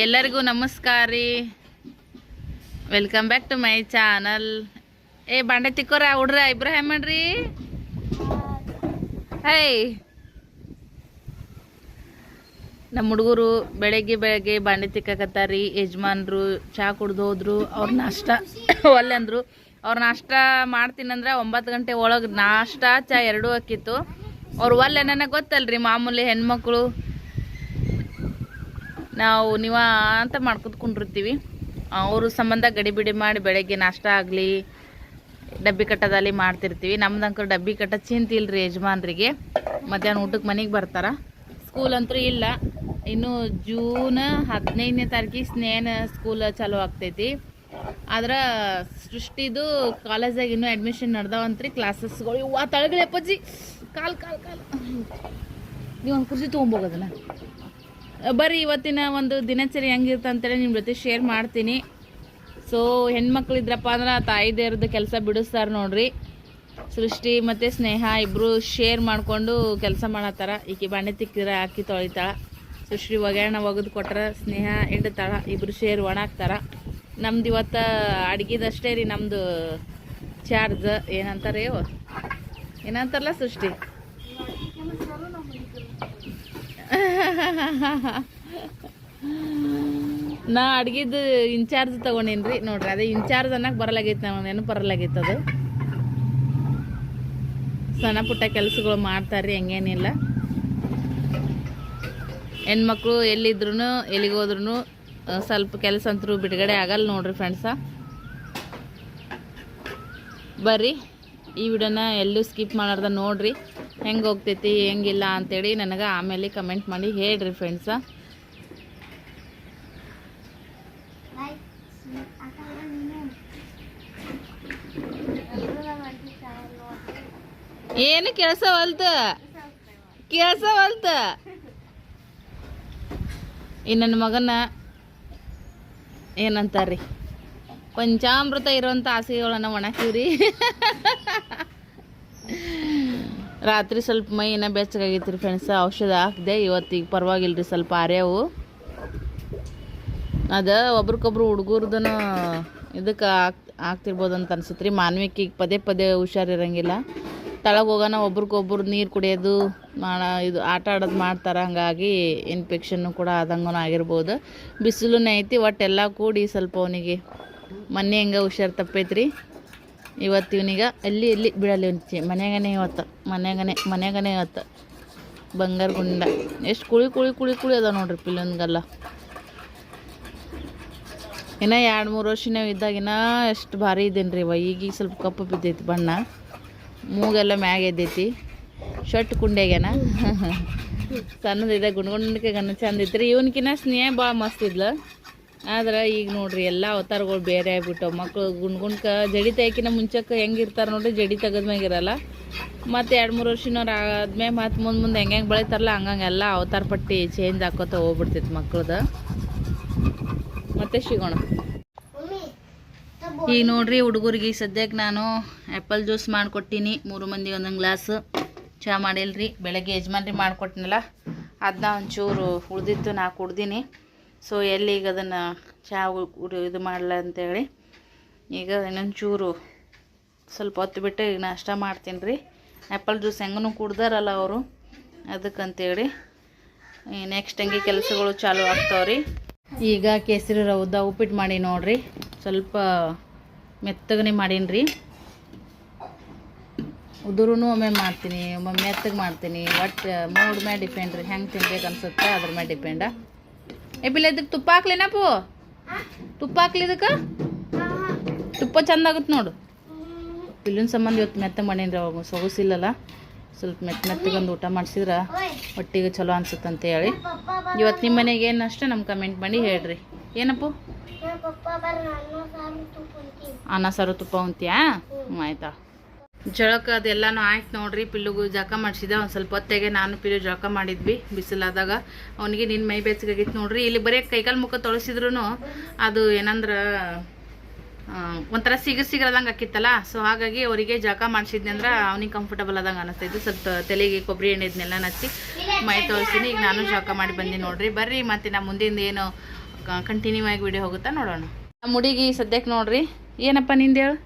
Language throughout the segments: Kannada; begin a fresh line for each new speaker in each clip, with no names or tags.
ಎಲ್ಲರಿಗೂ ನಮಸ್ಕಾರ ರೀ. Welcome back to my channel. ಬಾಂಡೆ ತಿಕ್ಕೋರ ಹುಡ್ರ ಇಬ್ರು ಹ್ಯಾ ಮಾಡ್ರಿ. ನಮ್ಮ ಹುಡುಗರು ಬೆಳಗ್ಗೆ ಬಾಂಡೆ ತಿಕ್ಕಾಕತ್ತಾರಿ. ಯಜಮಾನ್ರು ಚಹಾ ಕುಡ್ದು ಹೋದ್ರು. ಅವ್ರ ನಾಷ್ಟ ಒಲ್ಲೆ ಅಂದರು. ಅವ್ರ ನಾಷ್ಟ ಮಾಡ್ತೀನಂದ್ರೆ 9 ಗಂಟೆ ಒಳಗೆ ನಾಷ್ಟ ಚಹಾ ಎರಡೂ ಹಾಕಿತ್ತು. ಅವ್ರು ಒಲ್ಲೆ ನನಗೆ ಗೊತ್ತಲ್ರಿ, ಮಾಮೂಲಿ ಹೆಣ್ಮಕ್ಳು ನಾವು ನೀವ ಅಂತ ಮಾಡ್ಕೊತ್ಕೊಂಡಿರ್ತೀವಿ. ಅವರು ಸಂಬಂಧ ಗಡಿಬಿಡಿ ಮಾಡಿ ಬೆಳಗ್ಗೆ ನಾಷ್ಟ ಆಗಲಿ ಡಬ್ಬಿ ಕಟ್ಟೋದಲ್ಲಿ ಮಾಡ್ತಿರ್ತೀವಿ. ನಮ್ದು ಅಂಕರ್ ಡಬ್ಬಿ ಕಟ್ಟ ಚಿಂತೆ ಇಲ್ರಿ ಯಜಮಾನ್ರಿಗೆ. ಮಧ್ಯಾಹ್ನ ಊಟಕ್ಕೆ ಮನೆಗೆ ಬರ್ತಾರೆ. ಸ್ಕೂಲ್ ಅಂತೂ ಇಲ್ಲ. ಇನ್ನು ಜೂನ್ 15ನೇ ತಾರೀಕಿಗೆ ಸ್ನೇಹನ ಸ್ಕೂಲ್ ಚಾಲೂ ಆಗ್ತೈತಿ. ಆದ್ರೆ ಸೃಷ್ಟಿದು ಕಾಲೇಜಾಗ ಇನ್ನೂ ಅಡ್ಮಿಷನ್ ನಡ್ದಾವಂತ್ರಿ. ಕ್ಲಾಸಸ್ಗಳು ಇವು ತಳಗಡೆ ಅಪ್ಪಾಜಿ ಕಾಲು ನೀವು ಒಂದು ಕುರ್ಚಿ ತೊಗೊಂಬೋಗೋದಲ್ಲ. ಬರ್ರಿ ಇವತ್ತಿನ ಒಂದು ದಿನಚರಿ ಹೆಂಗಿರುತ್ತೆ ಅಂತೇಳಿ ನಿಮ್ಮ ಜೊತೆ ಶೇರ್ ಮಾಡ್ತೀನಿ. ಸೊ ಹೆಣ್ಮಕ್ಳಿದ್ರಪ್ಪ ಅಂದ್ರೆ ತಾಯಿದೇವ್ರದ್ದು ಕೆಲಸ ಬಿಡಿಸ್ತಾರೆ ನೋಡ್ರಿ. ಸೃಷ್ಟಿ ಮತ್ತು ಸ್ನೇಹ ಇಬ್ಬರು ಶೇರ್ ಮಾಡಿಕೊಂಡು ಕೆಲಸ ಮಾಡತ್ತಾರ. ಈಕೆ ಬಾಂಡೆ ತಿಕ್ಕಿರ ಹಾಕಿ ತೊಳಿತಾಳ. ಸೃಷ್ಟಿ ಒಗ್ಯಾಣ ಒಗೆದು ಕೊಟ್ರೆ ಸ್ನೇಹ ಇಡ್ತಾಳ. ಇಬ್ಬರು ಶೇರ್ ಒಣಾಕ್ತಾರ. ನಮ್ದು ಇವತ್ತು ಅಡ್ಗಿದಷ್ಟೇ ರೀ. ನಮ್ಮದು ಚಾರ್ಜ್ ಏನಂತಾರೆ ಏನಂತಾರಲ್ಲ ಸೃಷ್ಟಿ, ನಾ ಅಡ್ಗಿದ್ದು ಇನ್ಚಾರ್ಜ್ ತೊಗೊಂಡೇನ್ರಿ ನೋಡ್ರಿ. ಅದೇ ಇನ್ಚಾರ್ಜ್ ಅನ್ನಕ್ಕೆ ಬರಲಾಗೈತೆ, ನಾವು ನೆನಪು ಬರಲಾಗೈತೆ. ಅದು ಸಣ್ಣ ಪುಟ್ಟ ಕೆಲಸಗಳು ಮಾಡ್ತಾರ್ರಿ, ಹೆಂಗೇನಿಲ್ಲ. ಹೆಣ್ಮಕ್ಳು ಎಲ್ಲಿದ್ರು ಎಲ್ಲಿಗೆ ಹೋದ್ರೂ ಸ್ವಲ್ಪ ಕೆಲಸ ಅಂತರೂ ಬಿಡುಗಡೆ ಆಗಲ್ಲ ನೋಡ್ರಿ ಫ್ರೆಂಡ್ಸ. ಬರ್ರಿ ಈ ವಿಡಿಯೋನ ಎಲ್ಲೂ ಸ್ಕಿಪ್ ಮಾಡಾರ್ದ ನೋಡ್ರಿ. ಹೆಂಗೆ ಹೋಗ್ತೈತಿ ಹೆಂಗಿಲ್ಲ ಅಂತೇಳಿ ನನಗೆ ಆಮೇಲೆ ಕಮೆಂಟ್ ಮಾಡಿ ಹೇಳ್ರಿ ಫ್ರೆಂಡ್ಸ. ಏನು ಕೇಳಿಸವಲ್ತ ಈ ನನ್ನ ಮಗನ ಏನಂತಾರ್ರಿ, ಪಂಚಾಮೃತ ಇರೋಂಥ ಆಸೆಗಳನ್ನ ಒಣಾಕಿವ್ರಿ. ರಾತ್ರಿ ಸ್ವಲ್ಪ ಮೈ ಏನೋ ಬೆಚ್ಚಗಾಗೈತಿ ರೀ ಫ್ರೆಂಡ್ಸ. ಔಷಧ ಹಾಕಿದೆ. ಇವತ್ತಿಗೆ ಪರವಾಗಿಲ್ರಿ, ಸ್ವಲ್ಪ ಆರ್ಯಾವು. ಅದು ಒಬ್ರಿಗೊಬ್ರು ಹುಡುಗರ್ದನು ಇದಕ್ಕೆ ಆಗ್ತಿರ್ಬೋದು ಅಂತ ಅನ್ಸುತ್ತೆ ರೀ. ಮಾನ್ವಿಕಿಗೆ ಪದೇ ಹುಷಾರಿರಂಗಿಲ್ಲ. ತಳಗೆ ಹೋಗೋಣ ಒಬ್ರಿಗೊಬ್ರು ನೀರು ಕುಡಿಯೋದು ಇದು ಆಟ ಆಡೋದು ಮಾಡ್ತಾರೆ. ಹಾಗಾಗಿ ಇನ್ಫೆಕ್ಷನ್ನು ಕೂಡ ಆದಂಗೂ ಆಗಿರ್ಬೋದು. ಬಿಸಿಲು ಐತಿ. ಒಟ್ಟೆಲ್ಲ ಕೂಡಿ ಸ್ವಲ್ಪ ಅವನಿಗೆ ಮೊನ್ನೆ ಹೆಂಗೆ ಹುಷಾರು ತಪ್ಪೈತ್ರಿ. ಇವತ್ತು ಇವನಿಗೆ ಎಲ್ಲಿ ಬಿಡಲಿ ಉಂಚಿ ಮನ್ಯಾಗನೇ ಇವತ್ತು ಬಂಗಾರ ಗುಂಡ. ಎಷ್ಟು ಕುಳಿ ಅದ ನೋಡ್ರಿ ಪಿಲ್ಲೊಂದ್ಗಲ್ಲ. ಇನ್ನೂ 2-3 ವರ್ಷ ನಾವು ಇದ್ದಾಗಿನ ಎಷ್ಟು ಭಾರಿ ಇದ್ದೇನೆ ರೀ. ಈಗೀಗ ಸ್ವಲ್ಪ ಕಪ್ಪು ಬಿದ್ದೈತಿ ಬಣ್ಣ. ಮೂಗೆಲ್ಲ ಮ್ಯಾಗ ಎದ್ದೈತಿ. ಶರ್ಟ್ ಕುಂಡ್ಯಾಗೇನ ಸಣ್ಣದಿದೆ. ಗುಂಡ್ಗೆ ಗನ್ನ ಚಂದ ಐತ್ರಿ. ಇವನ್ಕಿನ್ನ ಸ್ನೇಹ ಭಾಳ ಮಸ್ತ್ ಇದ್ಲು. ಆದ್ರೆ ಈಗ ನೋಡ್ರಿ ಎಲ್ಲ ಅವತಾರಗಳು ಬೇರೆ ಆಗ್ಬಿಟ್ಟು. ಮಕ್ಕಳು ಗುಂಡ್ಕ ಜಡಿ ತೆಗಿನ ಮುಂಚೆಕ್ಕೆ ಹೆಂಗಿರ್ತಾರೆ ನೋಡ್ರಿ, ಜಡಿ ತೆಗೆದ್ಮ್ಯಾಗಿರಲ್ಲ. ಮತ್ತು 2-3 ವರ್ಷನವ್ರು ಆದ್ಮೇಲೆ ಮತ್ತು ಮುಂದೆ ಹೆಂಗೆ ಬೆಳಿತಾರಲ್ಲ ಹಂಗಂಗೆಲ್ಲ ಅವತಾರ ಪಟ್ಟಿ ಚೇಂಜ್ ಹಾಕೋತ ಹೋಗ್ಬಿಡ್ತೈತಿ ಮಕ್ಳದ್ದು. ಮತ್ತೆ ಸಿಗೋಣ. ಈಗ ನೋಡ್ರಿ ಹುಡುಗರಿಗೆ ಸದ್ಯಕ್ಕೆ ನಾನು ಆ್ಯಪಲ್ ಜ್ಯೂಸ್ ಮಾಡಿಕೊಟ್ಟೀನಿ. 3 ಮಂದಿಗೆ ಒಂದೊಂದು ಗ್ಲಾಸ್. ಚಹಾ ಮಾಡಿಲ್ರಿ. ಬೆಳಗ್ಗೆ ಯಜಮಾನ್ರಿ ಮಾಡಿಕೊಟ್ಟಿನಲ್ಲ, ಅದನ್ನ ಒಂಚೂರು ಉಳ್ದಿತ್ತು, ನಾ ಕುಡ್ದೀನಿ. ಸೊ ಎಲ್ಲಿಗ ಅದನ್ನು ಚಹಾ ಇದು ಮಾಡಲ ಅಂತೇಳಿ ಈಗ ಇನ್ನೊಂದು ಚೂರು ಸ್ವಲ್ಪ ಹೊತ್ತು ಬಿಟ್ಟು ಈಗ ನಾಷ್ಟ ಮಾಡ್ತೀನಿ ರೀ. ಆ್ಯಪಲ್ ಜ್ಯೂಸ್ ಹೆಂಗೂ ಕುಡ್ದಾರಲ್ಲ ಅವರು, ಅದಕ್ಕಂತೇಳಿ ನೆಕ್ಸ್ಟ್ ಹಂಗೆ ಕೆಲಸಗಳು ಚಾಲು ಆಗ್ತಾವ್ರಿ. ಈಗ ಕೇಸರಿ ರೌದ ಉಪ್ಪಿಟ್ಟು ಮಾಡಿ ನೋಡ್ರಿ. ಸ್ವಲ್ಪ ಮೆತ್ತಗನೆ ಮಾಡೀನಿ ರೀ. ಉದುರೂ ಒಮ್ಮೆ ಮಾಡ್ತೀನಿ, ಒಮ್ಮೆ ಮೆತ್ತಗೆ ಮಾಡ್ತೀನಿ. ಒಟ್ಟು ಮೂಡ್ ಮೇಲೆ ಡಿಪೆಂಡ್ ರೀ. ಹೆಂಗೆ ತಿನ್ಬೇಕು ಅನ್ಸುತ್ತೆ ಅದ್ರ ಮೇಲೆ ಡಿಪೆಂಡ. ಬಿಲ್ಲ ಇದಕ್ಕೆ ತುಪ್ಪ ಹಾಕ್ಲೇನಪ್ಪು? ತುಪ್ಪ ಹಾಕ್ಲಿ ಇದಕ್ಕೆ? ತುಪ್ಪ ಚಂದ ಆಗುತ್ತೆ ನೋಡು. ಪಿಲ್ಲಿನ ಸಂಬಂಧ ಇವತ್ತು ಮೆತ್ತಗೆ ಮಾಡೀನಿ. ಅವಾಗ ಸೊಗಸಿಲ್ಲಲ್ಲ, ಸ್ವಲ್ಪ ಮೆತ್ತಗೊಂದು ಊಟ ಮಾಡಿಸಿದ್ರೆ ಹೊಟ್ಟಿಗೆ ಚಲೋ ಅನ್ಸುತ್ತೆ ಅಂತೇಳಿ. ಇವತ್ತು ನಿಮ್ಮ ಮನೆಗೆ ಏನು ಅಷ್ಟೇ ನಮ್ಗೆ ಕಮೆಂಟ್ ಮಾಡಿ ಹೇಳ್ರಿ. ಏನಪ್ಪು? ಅನ್ನ ಸಾರು ತುಪ್ಪ ಉಂತೀಯಾ? ಆಯ್ತಾ. ಜಳಕ ಅದೆಲ್ಲನೂ ಆಯ್ತು ನೋಡ್ರಿ. ಪಿಲ್ಲುಗೂ ಜಳಕ ಮಾಡಿಸಿದೆ. ಒಂದು ಸ್ವಲ್ಪ ಹೊತ್ತಿಗೆ ನಾನು ಪಿಲ್ಲು ಜಳಕ ಮಾಡಿದ್ವಿ ಬಿಸಿಲಾದಾಗ. ಅವನಿಗೆ ನಿನ್ನ ಮೈ ಬೆಚ್ಚಗಾಗಿತ್ತು ನೋಡ್ರಿ. ಇಲ್ಲಿ ಬರೀ ಕೈಕಾಲು ಮುಖ ತೊಳಸಿದ್ರು ಅದು ಏನಂದ್ರೆ ಒಂಥರ ಸಿಗದಂಗೆ ಆಕಿತ್ತಲ್ಲ. ಸೊ ಹಾಗಾಗಿ ಅವರಿಗೆ ಜಳಕ ಮಾಡಿಸಿದ್ನಿ ಅಂದ್ರೆ ಅವ್ನಿಗೆ ಕಂಫರ್ಟಬಲ್ ಆದಂಗೆ ಅನಿಸ್ತೈತಿ. ಸ್ವಲ್ಪ ತಲೆಗೆ ಕೊಬ್ಬರಿ ಎಣ್ಣೆ ಇದನ್ನೆಲ್ಲ ನಚ್ಚಿ ಮೈ ತೊಳಸಿನಿ. ಈಗ ನಾನು ಜಳಕ ಮಾಡಿ ಬಂದಿ ನೋಡ್ರಿ. ಬರ್ರಿ ಮತ್ತೆ ನಾ ಮುಂದಿಂದ ಏನು ಕಂಟಿನ್ಯೂ ಆಗಿ ವಿಡಿಯೋ ಹೋಗುತ್ತಾ ನೋಡೋಣ. ನಮ್ಮ ಹುಡುಗಿ ಸದ್ಯಕ್ಕೆ ನೋಡ್ರಿ ಏನಪ್ಪ ನಿಂದು ಹೇಳು.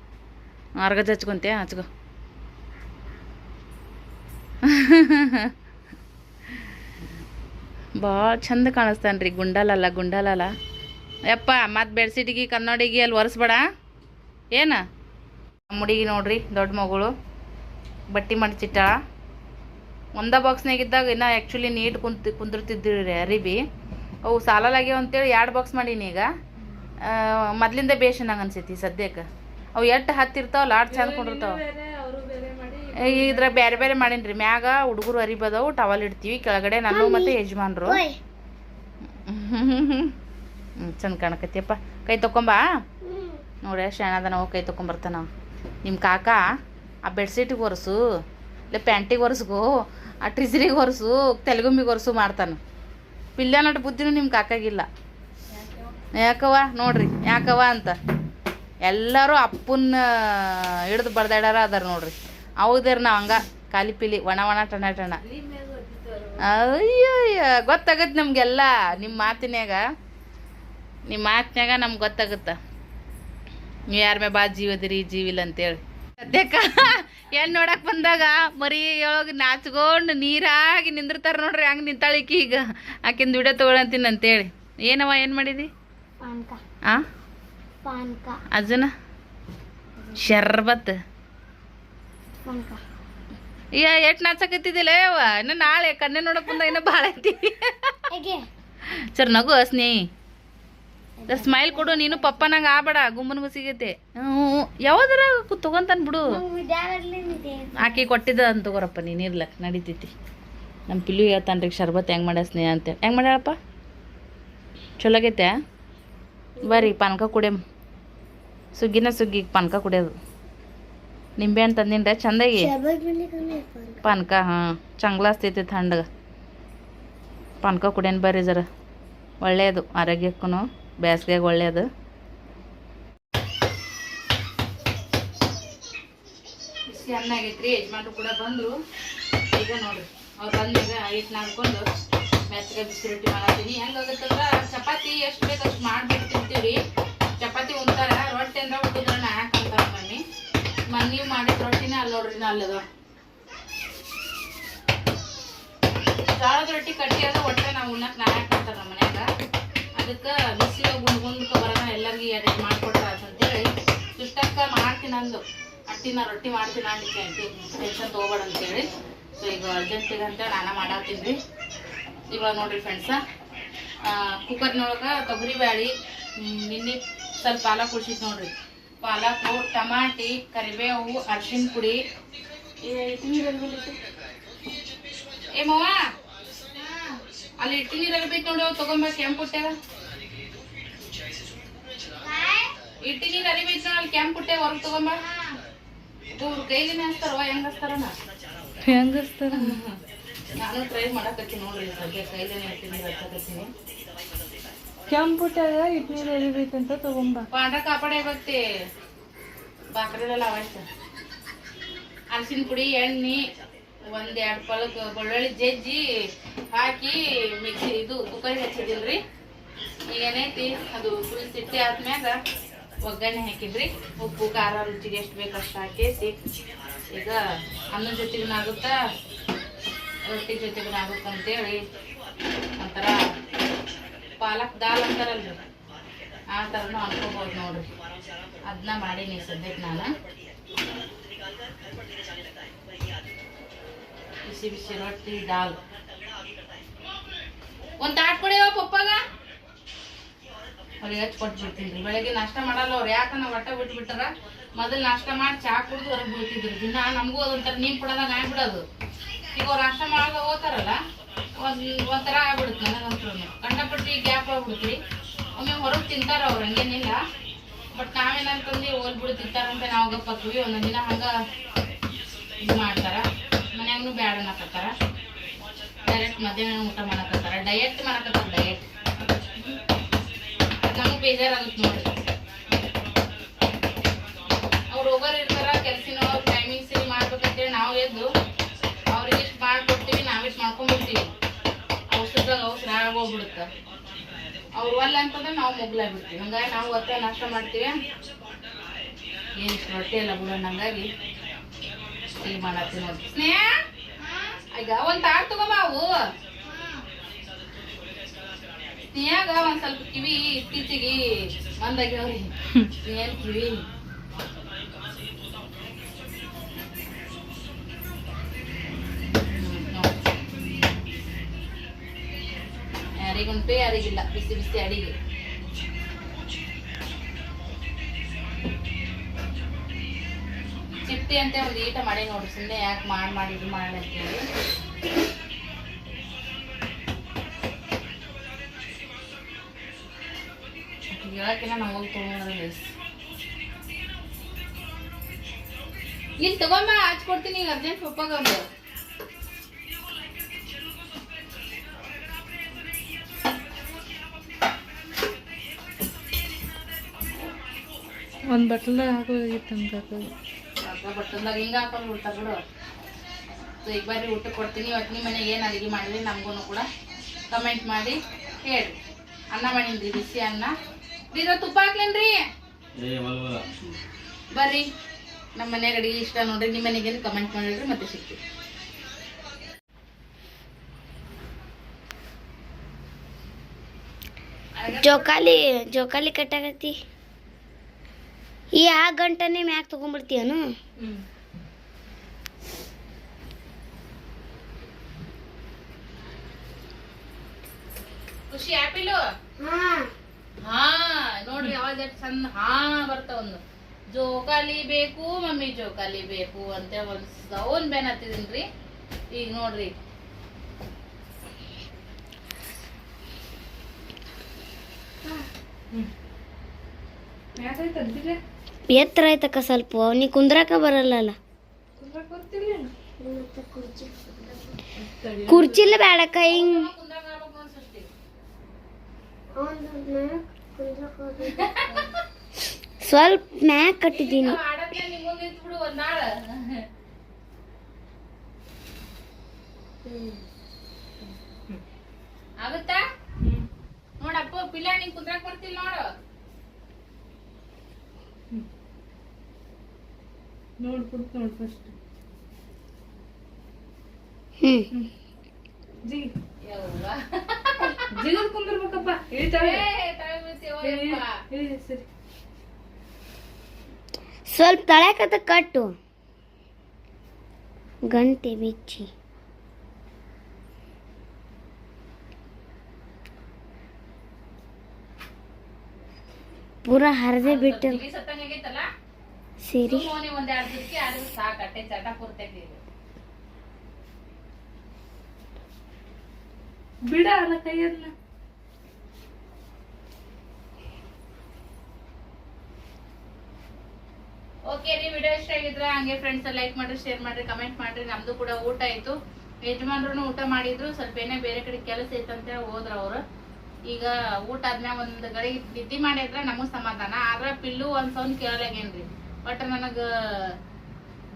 ಅರ್ಗಜ್ ಹಚ್ಕೊಂತೆ ಹಚ್ಕೊ. ಭಾಳ ಚಂದ ಕಾಣಿಸ್ತಾನೆ ರೀ. ಗುಂಡಲಲ್ಲ ಯಪ್ಪ. ಮತ್ತು ಬೆಡ್ಶೀಟಿಗೆ ಕನ್ನಡಿಗೆ ಅಲ್ಲಿ ಒರೆಸ್ಬೇಡ ಏನ. ನಮ್ಮ ಹುಡುಗಿ ನೋಡ್ರಿ ದೊಡ್ಡ ಮಗಳು ಬಟ್ಟೆ ಮಡಚಿಟ್ಟಾಳ. ಒಂದೇ ಬಾಕ್ಸ್ನಾಗಿದ್ದಾಗ ಇನ್ನು ಆ್ಯಕ್ಚುಲಿ ನೀಟ್ ಕುಂದಿರ್ತಿದ್ದೀವಿ ರೀ ಅರಿಬಿ. ಅವು ಸಾಲಾಗ್ಯಾವ ಅಂತೇಳಿ 2 ಬಾಕ್ಸ್ ಮಾಡೀನಿ. ಈಗ ಮೊದ್ಲಿಂದ ಬೇಷ್ ನಂಗೆ ಅನ್ಸೈತಿ ಸದ್ಯಕ್ಕೆ. ಅವು ಎಷ್ಟು ಹತ್ತಿರ್ತಾವಲ್ಲ ಆಟ್ ಚಂದ ಕೊಂಡಿರ್ತಾವ. ಇದ್ರಾಗ ಬೇರೆ ಬೇರೆ ಮಾಡೀನಿ ರೀ. ಮ್ಯಾಗ ಹುಡುಗರು ಅರಿಬದವು ಟವಲ್ ಇಡ್ತೀವಿ, ಕೆಳಗಡೆ ನಾನು ಮತ್ತು ಯಜಮಾನ್ರು. ಚಂದ ಕಾಣಕತ್ತಿಯಪ್ಪ. ಕೈ ತೊಗೊಂಬಾ ನೋಡಿ ಶಾಣದ ನಾವು ಕೈ ತೊಗೊಂಬರ್ತಾನ. ನಿಮ್ಮ ಕಾಕ ಆ ಬೆಡ್ಶೀಟಿಗೆ ಒರೆಸು, ಇಲ್ಲ ಪ್ಯಾಂಟಿಗೆ ಒರೆಸ್ಗೋ, ಆ ಟ್ರಿಜರಿಗೆ ಒರೆಸು, ತೆಲುಗುಂಬಿಗೆ ಒರೆಸು ಮಾಡ್ತಾನೆ. ಪಿಲ್ಲ ನಟ ಬುದ್ಧಿನೂ ನಿಮ್ಮ ಕಾಕಾಗಿಲ್ಲ. ಯಾಕವ್ವ ನೋಡ್ರಿ ಯಾಕವ್ವ ಅಂತ ಎಲ್ಲರೂ ಅಪ್ಪನ್ನ ಹಿಡ್ದು ಬಡ್ದಾಡ್ಯಾರ ಅದಾರ ನೋಡ್ರಿ. ಹೌದೇರಿ ನಾವು ಹಂಗ ಖಾಲಿ ಪಿಲಿ ಒಣ ಟಣ. ಅಯ್ಯಯ್ಯ ಗೊತ್ತಾಗತ್ತೆ ನಮಗೆಲ್ಲ ನಿಮ್ಮ ಮಾತಿನ್ಯಾಗ ನಮ್ಗೆ ಗೊತ್ತಾಗುತ್ತೆ ನೀವು ಯಾರ ಮೇ ಬಾ ಜೀವದಿರಿ ಜೀವಿಲ್ಲ ಅಂತೇಳಿ. ಸದ್ಯಕ್ಕ ಏನು ನೋಡಕ್ಕೆ ಬಂದಾಗ ಮರಿ ಒಳಗೆ ನಾಚ್ಕೊಂಡು ನೀರಾಗಿ ನಿಂದಿರ್ತಾರೆ ನೋಡ್ರಿ. ಹಂಗೆ ನಿಂತಾಳಿಕಿ ಈಗ ಆಕಿಂದು ವಿಡಿಯೋ ತೊಗೊಳಂತೀನಿ ಅಂತೇಳಿ. ಏನವ ಏನು ಮಾಡಿದಿ? ಅಜ್ಜನ ಶರ್ಬತ್ ಎಷ್ಟು ನಾಚಕತ್ತಿದ್ದಿಲ್ಲ ಯವ್ವ. ಇನ್ನು ನಾಳೆ ಕಣ್ಣೆ ನೋಡಕ್ ಬಂದಾಗ ಇನ್ನೂ ಭಾಳ ಐತಿ. ಸರ್ ನಗು ಸ್ನೇಹಿ ಸ್ಮೈಲ್ ಕೊಡು. ನೀನು ಪಪ್ಪ ನಂಗೆ ಆಬೇಡ ಗುಮ್ಮನ್ಗೂ ಸಿಗೈತೆ. ಯಾವ್ದಾರ ತೊಗೊಂತಾನೆ ಬಿಡು. ಆಕಿ ಕೊಟ್ಟಿದ್ದ ಅಂತ ತಗೋರಪ್ಪ ನೀನು ಇರ್ಲಕ್ಕ ನಡೀತೈತಿ. ನಮ್ಮ ಪಿಲ್ಲು ಹೇಳ್ತಾನೆ ರೀ ಶರ್ಬತ್ ಹೆಂಗೆ ಮಾಡ್ಯ ಸ್ನೇಹ ಅಂತೇಳಿ. ಹೆಂಗೆ ಮಾಡ್ಯಾಳಪ್ಪ ಚಲೋ ಆಗೈತೆ. ಬರ್ರಿ ಪಾನಕ ಕುಡಿಯಮ್. ಸುಗ್ಗಿ ಪಾನಕ ಕುಡಿಯೋದು. ನಿಂಬೆಹಣ್ಣು ತಂದಿನ್ರೆ ಚಂದಾಗಿ ಪಾನಕ. ಹಾಂ ಚಂಗ್ಲಾಸ್ತೈತಿ ಥಂಡಗೆ ಪಾನಕ ಕುಡಿಯನ್ ಬರ್ರಿ. ಜರ ಒಳ್ಳೆಯದು ಆರೋಗ್ಯಕ್ಕೂ, ಬೇಸಿಗೆಗೆ ಒಳ್ಳೆಯದು. ಬಿಸಿ ಅನ್ನ ಆಗೈತ್ರಿ. ಯಜಮಾನ್ರು ಕೂಡ ಬಂದರು. ಈಗ ನೋಡ್ರಿ ಅವ್ರು ಬಂದಾಗ ಹಿಟ್ಟು ನಾದ್ಕೊಂಡು ಮೆತ್ತಗೆ ಬಿಸಿ ರೊಟ್ಟಿ ಮಾಡತ್ತೀನಿ. ಹೆಂಗಾಗತ್ತಂದ್ರೆ ಚಪಾತಿ ಎಷ್ಟು ಬೇಕು ಅಷ್ಟು ಮಾಡಿಬಿಟ್ಟು ತಿಂತೀವಿ. ಚಪಾತಿ ಉಂತಾರ ರೊಟ್ಟಿ ಅಂದ್ರೆ ಹುಟ್ಟಿದ್ರೆ ಯಾಕೆ ಅಂತಾರ ನೀವು ಮಾಡಿದ ರೊಟ್ಟಿನ ಅಲ್ಲಿ ನೋಡ್ರಿ ಅಲ್ಲದ ಜೋಳದ ರೊಟ್ಟಿ ಕಟ್ಟಿ ಅದ ಒಟ್ಟೆ ನಾವು ಉಣ್ಣಕ್ಕೆ ಯಾಕೆ ಅಂತಾರ ನಮ್ಮ ಮನ್ಯಾಗ. ಅದಕ್ಕೆ ಬಿಸಿಲ ಗುಂಡ್ಕ ಬರೋಣ ಎಲ್ಲರಿಗೂ ಎಡಿಟ್ ಮಾಡಿಕೊಡ್ತಾರ ಅಂತೇಳಿ ಇಷ್ಟಕ್ಕ ಮಾಡ್ತೀನಿ ಅಂದು ಅಟ್ಟಿನ ರೊಟ್ಟಿ ಮಾಡ್ತೀನಿ ಅಂದಿಕ್ಕೆ ಅಂಟಿ ಟೆನ್ಷನ್ ತೊಗೋಬೇಡ ಅಂತೇಳಿ. ಸೊ ಈಗ ಅರ್ಜೆಂಟಿಗೆ ಅಂತೇಳಿ ನಾನು ಮಾಡಾತೀನಿ ರೀ. ಇವಾಗ ನೋಡ್ರಿ ಫ್ರೆಂಡ್ಸ ಕುಕ್ಕರ್ನೊಳಗೆ ತೊಗರಿ ಬ್ಯಾಳಿ ನಿನ್ನೆ ಸ್ವಲ್ಪ ಪಾಲಕ್ ಕುಡ್ಸಿತ್ತು ನೋಡ್ರಿ. ಪಾಲಕು, ಟಮಾಟಿ, ಕರಿಬೇವು, ಅರ್ಶಿನ ಪುಡಿ. ಏ ಮವ್ವ ಅಲ್ಲಿ ಇಟ್ಟು ನೀರು ಅರಿಬೇಕು ನೋಡಿ. ಅವು ತೊಗೊಂಬ ಕೆಂಪು ಪುಟ್ಟ್ಯಾಗ ಇಟ್ಟು ನೀರು ಅರಿಬೇಕು ನೋಡಿ. ಅಲ್ಲಿ ಕೆಂಪು ಪುಟ್ಟೆ ಹೊರಗೆ ತೊಗೊಂಬ. ಇವ್ರು ಕೈಲಿನೇ ಹಚ್ತಾರವ. ಹೆಂಗೆ ಹಚ್ತಾರ ನಾನು ಟ್ರೈ ಮಾಡಕತ್ತೀನಿ ನೋಡ್ರಿ. ಸದ್ಯ ಕೈಲೇನೆ ಇಟ್ಟು ನೀರು ಹಚ್ಚಕತ್ತೀನಿ. ಕೆಂಪುಟ್ಟಾಗ ಇಟ್ಟು ನೀರು ಎರಿಬೇಕಂತ ತಗೊಂಬ. ಪಾಂಡ್ರ ಕಾಪಾಡೆ ಬತ್ತಿ ಬಾಕ್ರೆಲ್ಲ ಅವಶ್ಯ. ಅರಿಶಿನ ಪುಡಿ, ಎಣ್ಣೆ, 1-2 ಪಳಕ್ ಬೆಳ್ಳುಳ್ಳಿ ಜಜ್ಜಿ ಹಾಕಿ ಮಿಕ್ಸಿ ಕುಕ್ಕರಿಗೆ ಹಚ್ಚಿದಿಲ್ರಿ. ಈಗ ಏನೈತಿ ಅದು ಫುಲ್ ಸಿಟ್ಟಿ ಆದ್ಮ್ಯಾಗ ಒಗ್ಗರಣೆ ಹಾಕಿದ್ರಿ. ಉಪ್ಪು ಖಾರ ರುಚಿಗೆ ಎಷ್ಟು ಬೇಕು ಅಷ್ಟು ಹಾಕೇಸಿ ಈಗ ಅನ್ನದ ಜೊತೆಗೂ ಆಗುತ್ತಾ ರೊಟ್ಟಿ ಜೊತೆಗೂ ಆಗುತ್ತಾ ಅಂತೇಳಿ ಒಂಥರ ಪಾಲಕ್ ದಾಲ್ ಅಂತಾರಲ್ರಿ ಆ ಥರನೂ ಅನ್ಕೋಬೋದು ನೋಡ್ರಿ. ಅದನ್ನ ಮಾಡೀನಿ ಸದ್ಯಕ್ಕೆ ನಾನು. ಬಿಸಿ ಬಿಸಿ ರೊಟ್ಟಿ ದಾಲ್. ಒಂದು ತಾಟ್ ಕೊಡಿವ ಪಪ್ಪಾಗ ಅವ್ರಿಗೆ ಹಚ್ಚಿ ಕೊಟ್ಬಿಡ್ತೀನಿ ರೀ. ಬೆಳಗ್ಗೆ ನಾಷ್ಟ ಮಾಡಲ್ಲ ಅವ್ರು. ಯಾಕಂದ್ರೆ ಒಟ್ಟ ಬಿಟ್ಬಿಟ್ಟಾರ. ಮೊದಲು ನಾಷ್ಟ ಮಾಡಿ ಚಾ ಕುಡಿದು ಹೊರಗೆ ಬೀಳ್ತಿದ್ರು. ದಿನ ನಮಗೂ ಅದೊಂಥರ ನೀರು ಕೊಡೋದಾಗ ಆಗ್ಬಿಡೋದು. ಈಗ ಅವ್ರು ನಾಷ್ಟ ಮಾಡೋದಾಗ ಹೋಗ್ತಾರಲ್ಲ ಒಂಥರ ಆಗ್ಬಿಡುತ್ತೆ ನನಗಂತೂ. ಕಂಡಪಟ್ಟಿ ಗ್ಯಾಪ್ ಆಗ್ಬಿಡ್ತೀವಿ. ಒಮ್ಮೆ ಹೊರಗೆ ತಿಂತಾರ ಅವ್ರು, ಹಂಗೇನಿಲ್ಲ. ಬಟ್ ನಾವೇನಂತಂದು ಹೋಲ್ಬಿಡು ತಿಂತಾರಂತ ನಾವು ಗಪ್ಪಾಕ್ತೀವಿ. ಒಂದೊಂದು ದಿನ ಹಂಗೆ ಇದು ಮಾಡ್ತಾರ. ಮನ್ಯಾಗೂ ಬ್ಯಾಡ ಅನ್ನಕತ್ತಾರ. ಡೈರೆಕ್ಟ್ ಮಧ್ಯಾಹ್ನ ಊಟ ಮಾಡಕತ್ತಾರ. ಡಯಟ್ ಮಾಡಕತ್ತಾರ. ಡಯಟ್ ನಮಗೆ ಬೇಜಾರಾಗುತ್ತೆ ನೋಡ್ರಿ. ಅವ್ರು ಹೋಗೋರು ಇರ್ತಾರ ಕೆಲಸಿನ ಟೈಮಿಂಗ್ಸ್ ಮಾಡ್ಬೇಕಂತೇಳಿ ನಾವು ಎದ್ದು ಅವ್ರಿಗೆ ಇಷ್ಟು ಮಾಡಿಕೊಡ್ತೀವಿ, ನಾವಿಷ್ಟು ಮಾಡ್ಕೊಂಡ್ಬಿಡ್ತೀವಿ. ಔಷಧದಾಗ ಔಷಧ ಆಗೋಗ್ಬಿಡುತ್ತೆ. ಅವರು ಒಲ್ಲ ಅಂತಂದ್ರೆ ನಾವು ಮುಗ್ಲ ಬಿಡ್ತೀವಿ. ಹಂಗಾಗಿ ನಾವು ಹೊತ್ತ ನಾಷ್ಟ ಮಾಡ್ತೀವಿ. ಏನು ರೊಟ್ಟಿ ಎಲ್ಲ ಬಿಡೋಣ, ಹಂಗಾಗಿ ಟೀ ಮಾಡತ್ತೀವಿ ನೋಡಿ. ಸ್ನೇಹ ಈಗ ಒಂದು ತಾರ್ ತಗೋಬ. ಅವು ಸ್ನೇಹಾಗ ಒಂದು ಸ್ವಲ್ಪ ಕಿವಿ ಇತ್ತೀಚಿಗೆ ಮಂದಾಗ್ಯಾವ್ರಿ. ಸ್ನೇಹನ್ ಕಿವಿ ಯಾರಿಗುಂಟು ಯಾರಿಗಿಲ್ಲ ಬಿಸಿ ಬಿಸಿ ಅಡಿಗೆ. ಚಿಟ್ಟಿ ಅಂತ ಒಂದು ಈಟ ಮಾಡಿ ನೋಡ್ರಿ. ಸುಮ್ಮನೆ ಯಾಕೆ ಮಾಡಿದ್ರು ಮಾಡಂತೇಳಿ ಹೇಳಕ್ಕಿನ ನಾವು ಹೋಗಿ ತೊಗೊಂಡ್ರೆ ಇಲ್ಲಿ ತಗೊಂಬ ಹಚ್ಕೊಡ್ತೀನಿ. ಈಗ ಅರ್ಜೆಂಟ್ ಪಪ್ಪಾಗ ಅವ್ರು
ಒಂದು ಬಟ್ಲಾಗ ಹಾಕೋದಾಗಿತ್ತು ಅಂತ
ಬಟ್ಟಲ್ದಾಗ ಹಿಂಗೆ ಹಾಕೊಂಡು ಬಿಡ್ತಾ ಬಿಡು. ಈಗ ಬರ್ರಿ ಊಟ ಕೊಡ್ತೀನಿ. ಇವತ್ತು ನಿಮ್ಮ ಮನೆಗೆ ಏನು ಅಡುಗೆ ಮಾಡಿದ್ರಿ ನಮಗೂ ಕೂಡ ಕಮೆಂಟ್ ಮಾಡಿ ಹೇಳಿ. ಅನ್ನ ಮಾಡೀನ್ರಿ, ಬಿಸಿ ಅನ್ನ. ಬೀರ ತುಪ್ಪ ಹಾಕ್ಲೇನ್ರಿ? ಬರ್ರಿ, ನಮ್ಮ ಮನೆಯಾಗ ಅಡುಗೆ ಇಷ್ಟ ನೋಡ್ರಿ. ನಿಮ್ಮ ಮನೆಗೇನು ಕಮೆಂಟ್ ಮಾಡಿಡ್ರಿ. ಮತ್ತೆ ಸಿಗ್ತೀವಿ.
ಜೋಕಾಲಿ ಕಟ್ಟಾಗತ್ತಿ. ಈ ಆ ಗಂಟನೆ ಮ್ಯಾಗ ತಗೊಂಡ್ಬಿಡ್ತೀಯನು?
ಖುಷಿ ಆಪಿಲು ಹಾ ನೋಡ್ರಿ ಅವಾಜ್ ಎಷ್ಟು ಚಂದ ಹಾ ಬರ್ತಾವ. ಒಂದು ಜೋಕಾಲಿ ಬೇಕು ಮಮ್ಮಿ, ಜೋಕಾಲಿ ಬೇಕು ಅಂತ ಒಂದ್ ಸೌನ್ ಬೇನ್ ಹತ್ತಿದೀನ್ರಿ. ಈಗ ನೋಡ್ರಿ
ಎತ್ತರ ಆಯ್ತಕ್ಕ ಸ್ವಲ್ಪ. ನೀ ಕುಂದ್ರಾಕ ಬರಲ್ಲ. ಕುರ್ಚಿಲ್ಲ ಬೇಡಕ್ಕ. ಹಿಂಗ್ ಸ್ವಲ್ಪ ಮ್ಯಾಗ ಕಟ್ಟಿದ್ದೀನಿ.
ಆಗುತ್ತಾ ನೋಡಪ್ಪ ಪಿಲ್ಲ ನಿಂಗೆ ಕುಂದ್ರಾಕ್ ಬರ್ತಿಲ್ಲ ನೋಡು.
ನೋಡ್ಬಿಡ್ತು ನೋಡಿ ಫಸ್ಟ್. ಜಿಗದ್ ಕುಂದಿರ್ಬೇಕಪ್ಪ. ಸರಿ
ಸ್ವಲ್ಪ ತಳಕತ್ತ ಕಟ್ಟು ಗಂಟೆ ಬಿಚ್ಚಿ. ಪೂರಾ ಹರಿದೇ ಬಿಟ್ಟು ಸರಿ.
ಬಿಡ ಅಲ್ಲ ಕೈಯನ್ನ.
ಓಕೆ ರೀ, ವಿಡಿಯೋ ಇಷ್ಟ ಆಗಿದ್ರೆ ಹಂಗೆ ಫ್ರೆಂಡ್ಸ್ ಲೈಕ್ ಮಾಡ್ರಿ, ಶೇರ್ ಮಾಡ್ರಿ, ಕಮೆಂಟ್ ಮಾಡ್ರಿ. ನಮ್ದು ಕೂಡ ಊಟ ಆಯ್ತು. ಯಜಮಾನ್ರು ಊಟ ಮಾಡಿದ್ರು. ಸ್ವಲ್ಪ ಏನೇ ಬೇರೆ ಕಡೆ ಕೆಲಸ ಐತಂತ ಹೋದ್ರ ಅವ್ರು. ಈಗ ಊಟ ಆದ್ಮ್ಯಾಗ ಒಂದ್ ಗಡಿ ನಿದ್ದೆ ಮಾಡಿದ್ರ ನಮಗ್ ಸಮಾಧಾನ. ಆದ್ರ ಪಿಲ್ಲು ಒಂದ್ ಸೌಂದ್ ಕೇಳಲಾಗೇನ್ರಿ. ಬಟ್ ನನಗ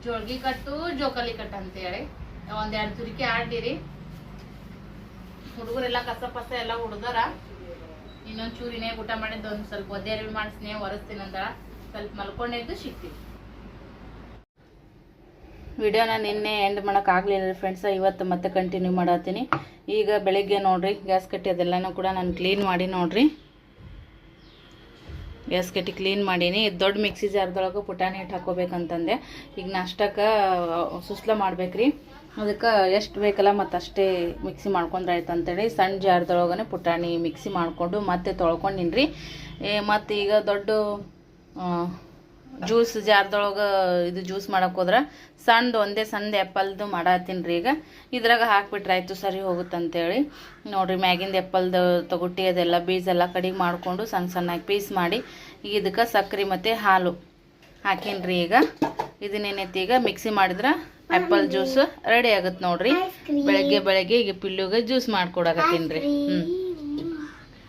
ಜೋಳ್ಗಿ ಕಟ್ಟು ಜೋಕಾಲಿ ಕಟ್ಟು ಅಂತ ಹೇಳಿ ಒಂದೆರಡು ತುರಿಕೆ ಆಡಿರಿ. ಹುಡುಗರೆಲ್ಲ ಕಸ ಪಸ ಎಲ್ಲ ಹುಡುಗರ. ಇನ್ನೊಂದ್ ಚೂರಿನೇ ಊಟ ಮಾಡಿದ್ದು ಒಂದ್ ಸ್ವಲ್ಪ ಒದ್ದೇರಿ ಮಾಡಿಸ್ನೇ ಒರೆಸ್ತೀನಿ ಅಂದ. ಸ್ವಲ್ಪ ಮಲ್ಕೊಂಡಿದ್ದು ಸಿಗ್ತೀವಿ. ವಿಡಿಯೋನ ನಿನ್ನೆ ಎಂಡ್ ಮಾಡೋಕ್ಕಾಗಲಿಲ್ಲ ಫ್ರೆಂಡ್ಸ. ಇವತ್ತು ಮತ್ತೆ ಕಂಟಿನ್ಯೂ ಮಾಡತ್ತೀನಿ. ಈಗ ಬೆಳಿಗ್ಗೆ ನೋಡ್ರಿ ಗ್ಯಾಸ್ ಕಟ್ಟಿ ಅದೆಲ್ಲನೂ ಕೂಡ ನಾನು ಕ್ಲೀನ್ ಮಾಡಿ ನೋಡ್ರಿ. ಗ್ಯಾಸ್ ಕಟ್ಟಿ ಕ್ಲೀನ್ ಮಾಡೀನಿ. ದೊಡ್ಡ ಮಿಕ್ಸಿ ಜಾರ್ದೊಳಗೆ ಪುಟಾಣಿ ಹಿಟ್ಟು ಹಾಕೋಬೇಕಂತಂದೆ. ಈಗ ನಾಷ್ಟಕ್ಕೆ ಸುಸ್ಲ ಮಾಡ್ಬೇಕ್ರಿ. ಅದಕ್ಕೆ ಎಷ್ಟು ಬೇಕಲ್ಲ ಮತ್ತು ಅಷ್ಟೇ ಮಿಕ್ಸಿ ಮಾಡ್ಕೊಂಡ್ರೆ ಆಯ್ತು ಅಂತೇಳಿ ಸಣ್ಣ ಜಾರ್ದೊಳಗನೆ ಪುಟಾಣಿ ಮಿಕ್ಸಿ ಮಾಡಿಕೊಂಡು ಮತ್ತೆ ತೊಳ್ಕೊಂಡಿನ್ರಿ. ಮತ್ತು ಈಗ ದೊಡ್ಡ ಜ್ಯೂಸ್ ಜಾರ್ದೊಳಗೆ ಇದು ಜ್ಯೂಸ್ ಮಾಡಕ್ಕೆ ಹೋದ್ರೆ ಒಂದೇ ಸಣ್ಣ ಆ್ಯಪಲ್ದು ಮಾಡತ್ತೀನಿ ರೀ. ಈಗ ಇದ್ರಾಗ ಹಾಕ್ಬಿಟ್ರೆ ಆಯಿತು, ಸರಿ ಹೋಗುತ್ತಂತೇಳಿ ನೋಡಿರಿ. ಮ್ಯಾಗಿಂದ ಆ್ಯಪಲ್ದು ತೊಗೊಟ್ಟಿ ಅದೆಲ್ಲ ಬೀಜ ಎಲ್ಲ ಕಡಿಗೆ ಮಾಡಿಕೊಂಡು ಸಣ್ಣ ಸಣ್ಣಾಗಿ ಪೀಸ್ ಮಾಡಿ ಈಗ ಇದಕ್ಕೆ ಸಕ್ಕರೆ ಮತ್ತು ಹಾಲು ಹಾಕೀನಿ. ಈಗ ಇದನ್ನೇನೈತಿ ಈಗ ಮಿಕ್ಸಿ ಮಾಡಿದ್ರೆ ಆ್ಯಪಲ್ ಜ್ಯೂಸ್ ರೆಡಿ ಆಗುತ್ತೆ ನೋಡ್ರಿ. ಬೆಳಗ್ಗೆ ಈಗ ಪಿಲ್ಲುಗೆ ಜ್ಯೂಸ್ ಮಾಡ್ಕೊಡಕತ್ತೀನಿ ರೀ.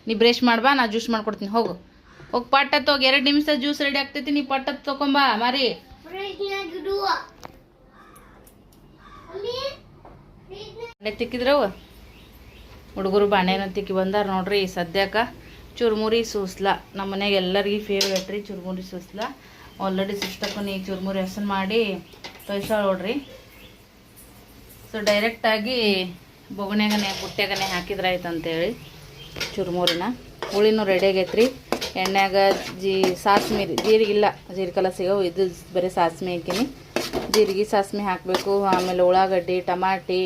ನೀ ಬ್ರಷ್ ಮಾಡ್ಬಾ, ನಾ ಜ್ಯೂಸ್ ಮಾಡ್ಕೊಡ್ತೀನಿ. ಹೋಗು ಪಟ್ಟತ್ ಹೋಗಿ. 2 ನಿಮಿಷ ಜ್ಯೂಸ್ ರೆಡಿ ಆಗ್ತೈತಿ. ನೀ ಪಟ್ಟತ್ ತಗೊಂಬಾ ಮಾರಿ. ಬಾಂಡೆ ತಿಕ್ಕಿದ್ರವ ಹುಡುಗರು ಬಾಂಡೆನ ತಿಕ್ಕಿ ಬಂದಾರ ನೋಡ್ರಿ. ಸದ್ಯಕ್ಕೆ ಚುರುಮುರಿ ಸೂಸ್ಲ ನಮ್ಮ ಮನೆಗೆ ಎಲ್ಲರಿಗೂ ಫೇವ್ರೇಟ್ ರೀ ಚುರುಮುರಿ ಸೂಸ್ಲ. ಆಲ್ರೆಡಿ ಸುಸ್ತಕ್ಕೂ ಈ ಚುರುಮುರಿ ಹಸನ್ ಮಾಡಿ ತೊಯ್ಸಾಳ ನೋಡ್ರಿ. ಸೊ ಡೈರೆಕ್ಟಾಗಿ ಬೊಗಣ್ಯಾಗನೆ ಬುಟ್ಟ್ಯಾಗನೆ ಹಾಕಿದ್ರೆ ಆಯ್ತು ಅಂತೇಳಿ ಚುರುಮುರಿನ. ಹುಳಿನೂ ರೆಡಿ ಆಗೈತ್ರಿ. ಎಣ್ಣೆಗ ಸಾಸ್ಮಿ ಜೀರಿಗಿಲ್ಲ, ಜೀರಿಗೆಲ್ಲ ಸಿಗವು, ಇದು ಬರೀ ಸಾಸ್ಮಿ ಹಾಕಿನಿ. ಜೀರಿಗೆ ಸಾಸ್ಮಿ ಹಾಕಬೇಕು. ಆಮೇಲೆ ಉಳ್ಳಾಗಡ್ಡಿ, ಟಮಾಟಿ,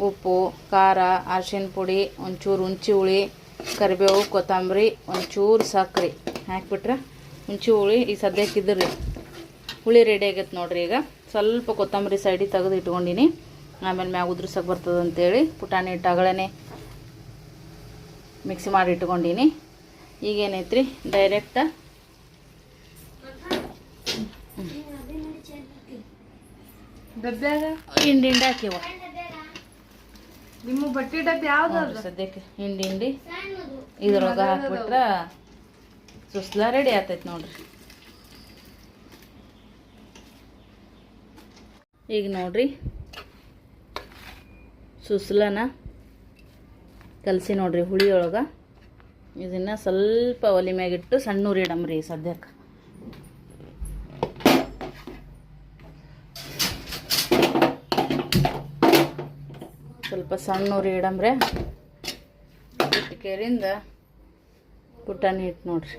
ಉಪ್ಪು, ಖಾರ, ಅರಿಶಿನ ಪುಡಿ, ಒಂಚೂರು ಹುಂಚಿ ಹುಳಿ, ಕರಿಬೇವು, ಕೊತ್ತಂಬರಿ, ಒಂಚೂರು ಸಕ್ಕರೆ ಹಾಕ್ಬಿಟ್ರೆ ಹುಂಚಿ ಹುಳಿ ಈ ಸದ್ಯಕ್ಕೆ ಇದ್ರಿ ಹುಳಿ ರೆಡಿ ಆಗೈತೆ ನೋಡ್ರಿ. ಈಗ ಸ್ವಲ್ಪ ಕೊತ್ತಂಬರಿ ಸೈಡಿಗೆ ತೆಗೆದು ಇಟ್ಕೊಂಡಿನಿ. ಆಮೇಲೆ ಮ್ಯಾಗ ಉದ್ರಸಕ್ಕೆ ಬರ್ತದೆ ಅಂತೇಳಿ ಪುಟಾಣಿ ಹಿಟ್ಟು ಅಗಳೇ ಮಿಕ್ಸಿ ಮಾಡಿ ಇಟ್ಕೊಂಡಿನಿ. ಈಗೇನೈತ್ರಿ ಡೈರೆಕ್ಟ
ಡಬ್ಬ್ಯಾಗ
ಹಿಂಡಿ ಹಾಕಿವ.
ನಿಮ್ಮ ಬಟ್ಟೆ ಡಬ್ಬಿ ಯಾವ್ದು?
ಸದ್ಯಕ್ಕೆ ಹಿಂಡಿ ಇದ್ರೊಳಗೆ ಹಾಕ್ಬಿಟ್ರೆ ಸುಸ್ಲ ರೆಡಿ ಆಗ್ತೈತೆ ನೋಡ್ರಿ. ಈಗ ನೋಡ್ರಿ ಸುಸ್ಲನ ಕಲಸಿ ನೋಡ್ರಿ ಹುಳಿಯೊಳಗೆ. ಇದನ್ನು ಸ್ವಲ್ಪ ಒಲೆ ಮ್ಯಾಗಿಟ್ಟು ಸಣ್ಣ ಉರಿ ಇಡಮ್ರಿ ಸದ್ಯಕ್ಕೆ. ಸ್ವಲ್ಪ ಸಣ್ಣ ಉರಿ ಇಡಮ್ರೆ. ಇಟ್ಕೇರಿಂದ ಪುಟಾಣಿ ಹಿಟ್ಟು ನೋಡ್ರಿ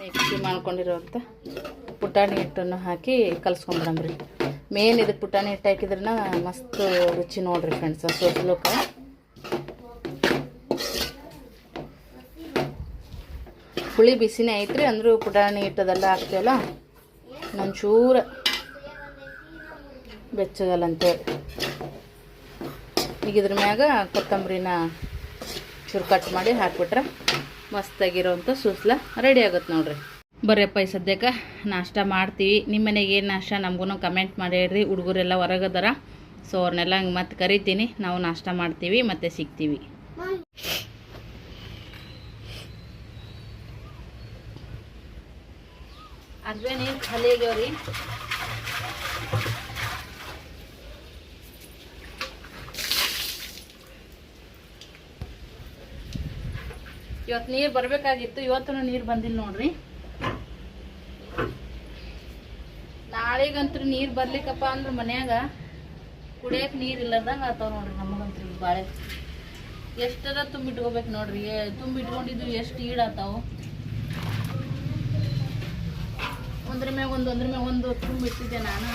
ಮಿಕ್ಸಿ ಮಾಡ್ಕೊಂಡಿರೋಂಥ ಪುಟಾಣಿ ಹಿಟ್ಟನ್ನು ಹಾಕಿ ಕಲ್ಸ್ಕೊಂಡ್ಬಿಡಮ್ರಿ. ಮೇನ್ ಇದಕ್ಕೆ ಪುಟಾಣಿ ಹಿಟ್ಟು ಹಾಕಿದ್ರನ ಮಸ್ತ್ ರುಚಿ ನೋಡ್ರಿ ಫ್ರೆಂಡ್ಸ್. ಸೋಸ್ಲಕ್ಕೆ ಹುಳಿ ಬಿಸಿನೇ ಐತ್ರಿ, ಅಂದರೂ ಪುಟಾಣಿ ಹಿಟ್ಟದೆಲ್ಲ ಹಾಕ್ತೀವಲ್ಲ ಒಂಚೂರ ಬೆಚ್ಚಗಲ್ಲ ಅಂತೇಳಿ. ಈಗ ಇದ್ರ ಮ್ಯಾಗ ಕೊತ್ತಂಬರಿನ ಚೂರು ಕಟ್ ಮಾಡಿ ಹಾಕ್ಬಿಟ್ರೆ ಮಸ್ತಾಗಿರೋವಂಥ ಸೂಸ್ಲ ರೆಡಿ ಆಗುತ್ತೆ ನೋಡ್ರಿ. ಬರ್ರಿಯಪ್ಪ ಈ ಸದ್ಯಕ್ಕೆ ನಾಷ್ಟ ಮಾಡ್ತೀವಿ. ನಿಮ್ಮ ಮನೆಗೆ ಏನು ನಾಷ್ಟ ನಮಗೂ ಕಮೆಂಟ್ ಮಾಡಿ ಹೇಳ್ರಿ. ಹುಡುಗರೆಲ್ಲ ಹೊರಗದಾರ, ಸೊ ಅವ್ರನ್ನೆಲ್ಲ ಹಂಗೆ ಮತ್ತೆ ಕರಿತೀನಿ. ನಾವು ನಾಷ್ಟ ಮಾಡ್ತೀವಿ ಮತ್ತೆ ಸಿಗ್ತೀವಿ. ಅದೇ ನೀರು ಖಾಲಿ ಆಗ್ಯಾವ್ರಿ. ಇವತ್ತು ನೀರು ಬರಬೇಕಾಗಿತ್ತು, ಇವತ್ತು ನೀರು ಬಂದಿಲ್ಲ ನೋಡ್ರಿ. ನಾಳೆಗಂತೂ ನೀರು ಬರ್ಲಿಕ್ಕಪ್ಪ ಅಂದ್ರೆ ಮನ್ಯಾಗ ಕುಡಿಯಕ್ಕೆ ನೀರು ಇಲ್ಲದಂಗೆ ಆತಾವ ನೋಡ್ರಿ. ನಮಗಂತೂ ಈಗ ಬಾಳೆ ಎಷ್ಟರ ತುಂಬಿಟ್ಕೋಬೇಕು ನೋಡ್ರಿ. ತುಂಬಿಟ್ಕೊಂಡಿದ್ದು ಎಷ್ಟು ಈಡಾತಾವು. ಒಂದ್ರ ಮ್ಯಾಗ ಒಂದು ತುಂಬಿಟ್ಟಿದ್ದೆ ನಾನು.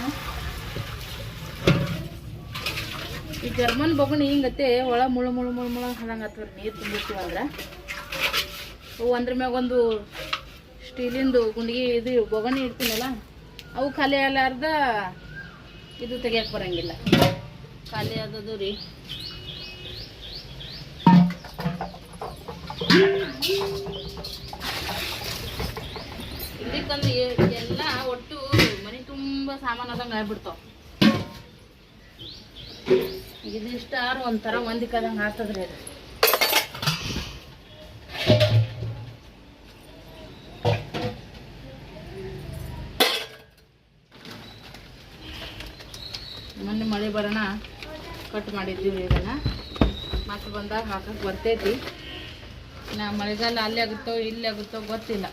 ಈ ಜರ್ಮನ್ ಬೊಗಣಿ ಹಿಂಗತ್ತೆ ಒಳ ಮುಳು ಮುಳು ಮುಳು ಮುಳ ಹಂಗೆ ಆತವ್ರಿ ನೀರು ತುಂಬಿರ್ತೀವಂದ್ರೆ. ಒಂದ್ರ ಮ್ಯಾಗ ಒಂದು ಸ್ಟೀಲಿಂದು ಗುಂಡಿಗೆ ಇದು ಬೊಗಣಿ ಇಡ್ತೀನಲ್ಲ, ಅವು ಖಾಲಿ ಅಲ್ಲಾರ್ದ ಇದು ತೆಗಿಯಕ್ಕೆ ಬರಂಗಿಲ್ಲ. ಖಾಲಿ ಆದದು ರೀ. ಇದಕ್ಕಂದ್ರೆ ಎಲ್ಲ ಒಟ್ಟು ಮನೆ ತುಂಬ ಸಾಮಾನು ಅದಂಗೆ ಆಗ್ಬಿಡ್ತಾವ. ಇದಿಷ್ಟಾರು ಒಂಥರ ಮಂದಿ ಕದಂಗೆ ಆಗ್ತದ್ರಿ ಅದು. ಮೊನ್ನೆ ಮಳೆ ಬರೋಣ ಕಟ್ ಮಾಡಿದ್ದೀವಿ. ಇದನ್ನು ಮತ್ತೆ ಬಂದಾಗ ಹಾಕಕ್ಕೆ ಬರ್ತೈತಿ. ನಾ ಮಳೆಗಾಲ ಅಲ್ಲಿ ಆಗುತ್ತೋ ಇಲ್ಲಿ ಆಗುತ್ತೋ ಗೊತ್ತಿಲ್ಲ.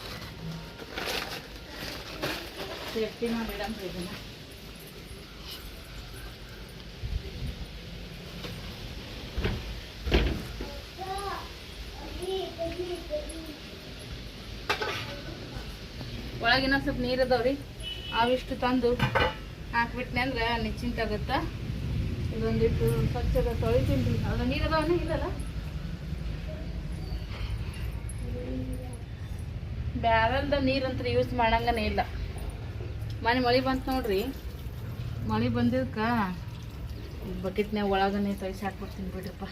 ಸೇಫ್ಟಿನ ಮೇಡಮ್ ಇದನ್ನು ಒಳಗಿನ ಸ್ವಲ್ಪ ನೀರು ಅದಾವ್ರಿ, ಅವಿಷ್ಟು ತಂದು ಹಾಕ್ಬಿಟ್ನೆ ಅಂದ್ರೆ ನಿಶ್ಚಿಂತ ಆಗುತ್ತಾ. ಇದೊಂದಿಟ್ಟು ಸ್ವಚ್ಛದ ತೊಳಿತೀನಿ. ಅದ್ರ ನೀರು ಅದಾವನೇ ಇಲ್ಲಲ್ಲ, ಬ್ಯಾರಲ್ದ ನೀರಂತ ಯೂಸ್ ಮಾಡಂಗನೇ ಇಲ್ಲ. ಮನೆ ಮಳೆ ಬಂತು ನೋಡ್ರಿ. ಮಳೆ ಬಂದಿದ್ದಕ್ಕೆ ಬಕೆಟ್ನ್ಯಾಗ ಒಳಗನೆ ತೊಯ್ಸಿ ಹಾಕ್ಬಿಡ್ತೀನಿ ಬಿಡ್ರಪ್ಪ.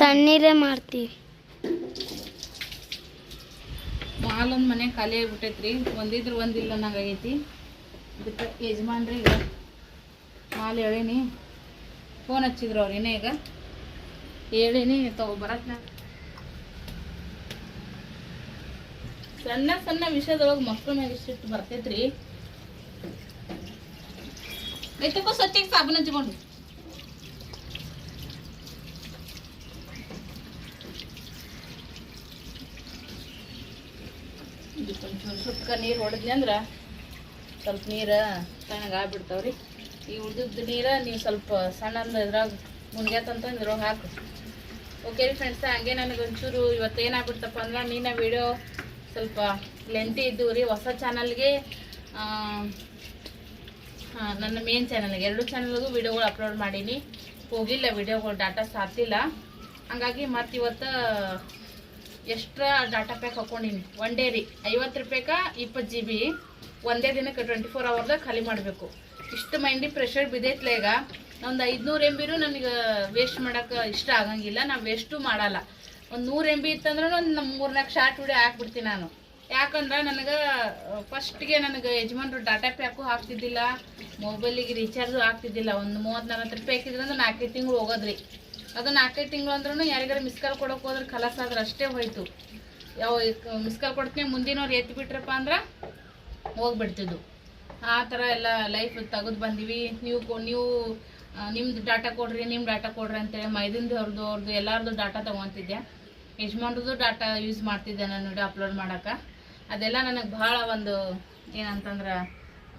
ತಣ್ಣೀರೇ ಮಾಡ್ತೀವಿ.
ಮಾಲೊಂದು ಮನೆ ಖಾಲಿ ಆಗಿಬಿಟ್ಟೈತ್ರಿ. ಒಂದಿದ್ರು ಒಂದಿಲ್ಲ ಅನ್ನಂಗಾಗೈತಿ. ಅದಕ್ಕೆ ಯಜಮಾನ್ರಿ ಈಗ ಮಾಲ್ ಹೇಳೀನಿ, ಫೋನ್ ಹಚ್ಚಿದ್ರು ಅವ್ರು. ಈಗ ಹೇಳೀನಿ ಬರತ್ನ ಸಣ್ಣ ಸಣ್ಣ ವಿಷಯದೊಳಗೆ ಮಕ್ಳ ಮ್ಯಾಗ ಇಷ್ಟಿಟ್ಟು ಬರ್ತೈತ್ರಿ. ಐತಕ್ಕೂ ಸ್ವಚ್ಛಗೆ ಸಾಬೂನು ಹಚ್ಕೊಂಡು ಒಂಚೂರು ಸುಟ್ಕ ನೀರು ಹೊಡೆದ್ನಿ ಅಂದ್ರೆ ಸ್ವಲ್ಪ ನೀರು ತಣ್ಣಗೆ ಆಗ್ಬಿಡ್ತಾವ್ರಿ. ಈ ಉಳ್ದಿದ್ದು ನೀರು ನೀವು ಸ್ವಲ್ಪ ಸಣ್ಣ ಇದ್ರಾಗ ಮುನ್ಗ್ಯಾತಂತ ಇದ್ರೊಳಗೆ ಹಾಕು. ಓಕೆ ರೀ ಫ್ರೆಂಡ್ಸ, ಹಂಗೆ ನನಗೆ ಒಂಚೂರು ಇವತ್ತು ಏನಾಗ್ಬಿಡ್ತಪ್ಪ ಅಂದ್ರೆ ನೀನು ವಿಡಿಯೋ ಸ್ವಲ್ಪ ಲೆಂತಿ ಇದ್ದು ರೀ. ಹೊಸ ಚಾನಲ್ಗೆ ನನ್ನ ಮೇನ್ ಚಾನಲ್ಗೆ 2 ಚಾನಲ್ಗೂ ವಿಡಿಯೋಗಳು ಅಪ್ಲೋಡ್ ಮಾಡೀನಿ. ಹೋಗಿಲ್ಲ ವಿಡಿಯೋಗಳು, ಡಾಟಾ ಸಾತಿಲ್ಲ. ಹಂಗಾಗಿ ಮತ್ತು ಇವತ್ತು ಎಕ್ಸ್ಟ್ರಾ ಡಾಟಾ ಪ್ಯಾಕ್ ಹಾಕ್ಕೊಂಡೀನಿ. ಒನ್ ಡೇ ರೀ 50 ರೂಪಾಯಿಗೆ 20 GB ಒಂದೇ ದಿನಕ್ಕೆ 24 ಅವರ್ದಾಗ ಖಾಲಿ ಮಾಡಬೇಕು. ಇಷ್ಟು ಮೈಂಡಿ ಪ್ರೆಷರ್ ಬಿದ್ದೈತ್ಲ ಈಗ. ಒಂದು 500 MB ನನಗೆ ವೇಸ್ಟ್ ಮಾಡೋಕೆ ಇಷ್ಟ ಆಗಂಗಿಲ್ಲ. ನಾನು ವೇಸ್ಟು ಮಾಡಲ್ಲ. ಒಂದು 100 MB ಇತ್ತಂದ್ರೆ ಒಂದು 3-4 ಶಾರ್ಟ್ ವಿಡಿಯೋ ಹಾಕ್ಬಿಡ್ತೀನಿ ನಾನು. ಯಾಕಂದ್ರೆ ನನಗೆ ಫಸ್ಟ್ಗೆ ನನಗೆ ಯಜಮಾನ್ರು ಡಾಟಾ ಪ್ಯಾಕು ಹಾಕ್ತಿದ್ದಿಲ್ಲ, ಮೊಬೈಲಿಗೆ ರೀಚಾರ್ಜು ಆಗ್ತಿದ್ದಿಲ್ಲ. ಒಂದು 30-40 ರೂಪಾಯಿ ಹಾಕಿದ್ರಂದ್ರೆ 4 ತಿಂಗಳು ಹೋಗೋದ್ರಿ. ಅದು 4 ತಿಂಗಳು ಅಂದ್ರೂ ಯಾರಿಗಾರ ಮಿಸ್ ಕಾಲ್ ಕೊಡೋಕೆ ಹೋದ್ರೆ ಖಲಾಸ್ ಆದ್ರೆ ಅಷ್ಟೇ ಹೋಯ್ತು. ಯಾವ ಮಿಸ್ ಕಾಲ್ ಕೊಡ್ತೀನಿ ಮುಂದಿನವ್ರು ಎತ್ತಿ ಬಿಟ್ರಪ್ಪ ಅಂದ್ರೆ ಹೋಗ್ಬಿಡ್ತಿದ್ದು. ಆ ಥರ ಎಲ್ಲ ಲೈಫ್ ತೆಗೆದು ಬಂದೀವಿ. ನೀವು ನಿಮ್ದು ಡಾಟಾ ಕೊಡ್ರಿ, ನಿಮ್ಮ ಡಾಟಾ ಕೊಡ್ರಿ ಅಂತೇಳಿ ಮೈದಿಂದು ಅವ್ರದ್ದು ಎಲ್ಲರದು ಡಾಟಾ ತೊಗೊತಿದ್ದೆ. ಯಜಮಾನ್ರದ್ದು ಡಾಟಾ ಯೂಸ್ ಮಾಡ್ತಿದ್ದೆ ನಾನು ವಿಡಿಯೋ ಅಪ್ಲೋಡ್ ಮಾಡೋಕೆ. ಅದೆಲ್ಲ ನನಗೆ ಭಾಳ ಒಂದು ಏನಂತಂದ್ರೆ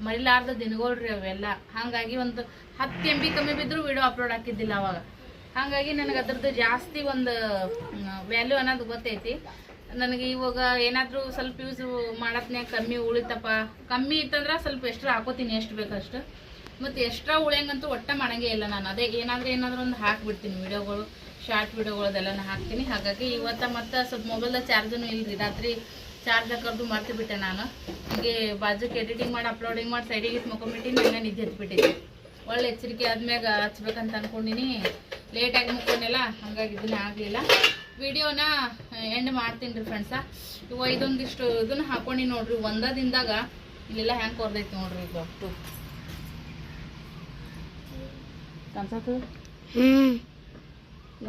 ಮರಿಲಾರ್ದ ದಿನಗಳ್ರಿ ಅವೆಲ್ಲ. ಹಾಗಾಗಿ ಒಂದು 10 MB ಕಮ್ಮಿ ಬಿದ್ದರೂ ವಿಡಿಯೋ ಅಪ್ಲೋಡ್ ಹಾಕಿದ್ದಿಲ್ಲ ಅವಾಗ. ಹಾಗಾಗಿ ನನಗೆ ಅದ್ರದ್ದು ಜಾಸ್ತಿ ಒಂದು ವ್ಯಾಲ್ಯೂ ಅನ್ನೋದು ಗೊತ್ತೈತಿ ನನಗೆ. ಇವಾಗ ಏನಾದರೂ ಸ್ವಲ್ಪ ಯೂಸ್ ಮಾಡತ್ನ್ಯಾಗ ಕಮ್ಮಿ ಉಳಿತಪ್ಪ, ಕಮ್ಮಿ ಇತ್ತಂದ್ರೆ ಸ್ವಲ್ಪ ಎಕ್ಸ್ಟ್ರಾ ಹಾಕೋತೀನಿ, ಎಷ್ಟು ಬೇಕಷ್ಟು. ಮತ್ತು ಎಕ್ಸ್ಟ್ರಾ ಉಳಿಯಂಗಂತೂ ಒಟ್ಟ ಮಾಡಂಗೇ ಇಲ್ಲ ನಾನು. ಅದೇ ಏನಾದರೂ ಒಂದು ಹಾಕಿಬಿಡ್ತೀನಿ ವಿಡಿಯೋಗಳು, ಶಾರ್ಟ್ ವಿಡಿಯೋಗಳದೆಲ್ಲ ಹಾಕ್ತೀನಿ. ಹಾಗಾಗಿ ಇವತ್ತು ಮತ್ತು ಸ್ವಲ್ಪ ಮೊಬೈಲ್ದಾಗ ಚಾರ್ಜೂ ಇಲ್ಲರಿ, ರಾತ್ರಿ ಚಾರ್ಜ್ ಹಾಕೋದು ಮರ್ತು ಬಿಟ್ಟೆ ನಾನು. ಹೀಗೆ ಬಾಜುಕ್ಕೆ ಎಡಿಟಿಂಗ್ ಮಾಡಿ ಅಪ್ಲೋಡಿಂಗ್ ಮಾಡಿ ಸೈಡಿಗೆ ಮುಕ್ಕೊಂಬಿಟ್ಟಿನಿ. ಹಂಗೆ ನಿದ್ದೆ ಎತ್ಬಿಟ್ಟಿದ್ದೆ. ಒಳ್ಳೆ ಎಚ್ಚರಿಕೆ ಆದ್ಮ್ಯಾಗ ಹಚ್ಬೇಕಂತ ಅಂದ್ಕೊಂಡಿನಿ. ಲೇಟಾಗಿ ಮುಕ್ಕೊಂಡಿಲ್ಲ, ಹಾಗಾಗಿ ಇದನ್ನೇ ಆಗಲಿಲ್ಲ. ವಿಡಿಯೋನ ಎಂಡ್ ಮಾಡ್ತೀನಿ ರೀ ಫ್ರೆಂಡ್ಸ. ಇವ ಇದೊಂದಿಷ್ಟು ಇದನ್ನು ಹಾಕೊಂಡು ನೋಡ್ರಿ. ಒಂದ ದಿನದಾಗ ಇಲ್ಲೆಲ್ಲ ಹ್ಯಾಂಗೆ ಕೊರ್ದೈತಿ ನೋಡ್ರಿ. ಇದು ಅಷ್ಟು ಕನ್ಸತ್ತು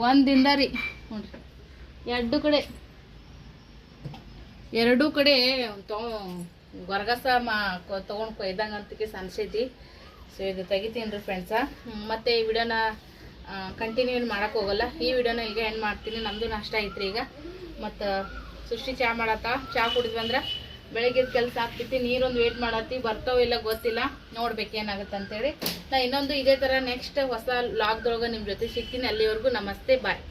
ಒಂದು ದಿನದ ರೀ ನೋಡ್ರಿ. ಎರಡೂ ಕಡೆ ಗೊರಗಸ ತೊಗೊಂಡು ಕೊಯ್ದಂಗೆ ಅಂತಕ್ಕೆ ಅನ್ಸೈತಿ. ಸೊ ಇದು ತೆಗಿತೀನಿ ರೀ ಫ್ರೆಂಡ್ಸ. ಮತ್ತು ಈ ವಿಡಿಯೋನ ಕಂಟಿನ್ಯೂ ಮಾಡೋಕೆ ಹೋಗಲ್ಲ. ಈ ವಿಡಿಯೋನ ಈಗ ಎಂಡ್ ಮಾಡ್ತೀನಿ. ನಮ್ಮದು ನಾಷ್ಟ ಐತ್ರಿ ಈಗ. ಮತ್ತು ಸೃಷ್ಟಿ ಚಹಾ ಮಾಡತ್ತ. ಚಹಾ ಕುಡಿದ್ವಿ ಅಂದ್ರೆ ಬೆಳಗ್ಗೆ ಕೆಲಸ ಆಗ್ತೈತಿ. ನೀರೊಂದು ವೇಟ್ ಮಾಡತ್ತಿ, ಬರ್ತಾವ ಇಲ್ಲ ಗೊತ್ತಿಲ್ಲ, ನೋಡ್ಬೇಕು ಏನಾಗುತ್ತೆ ಅಂತೇಳಿ. ನಾ ಇನ್ನೊಂದು ಇದೇ ಥರ ನೆಕ್ಸ್ಟ್ ಹೊಸ ಲಾಗ್ದೊಳಗೆ ನಿಮ್ಮ ಜೊತೆ ಸಿಗ್ತೀನಿ. ಅಲ್ಲಿವರೆಗೂ ನಮಸ್ತೆ, ಬಾಯ್.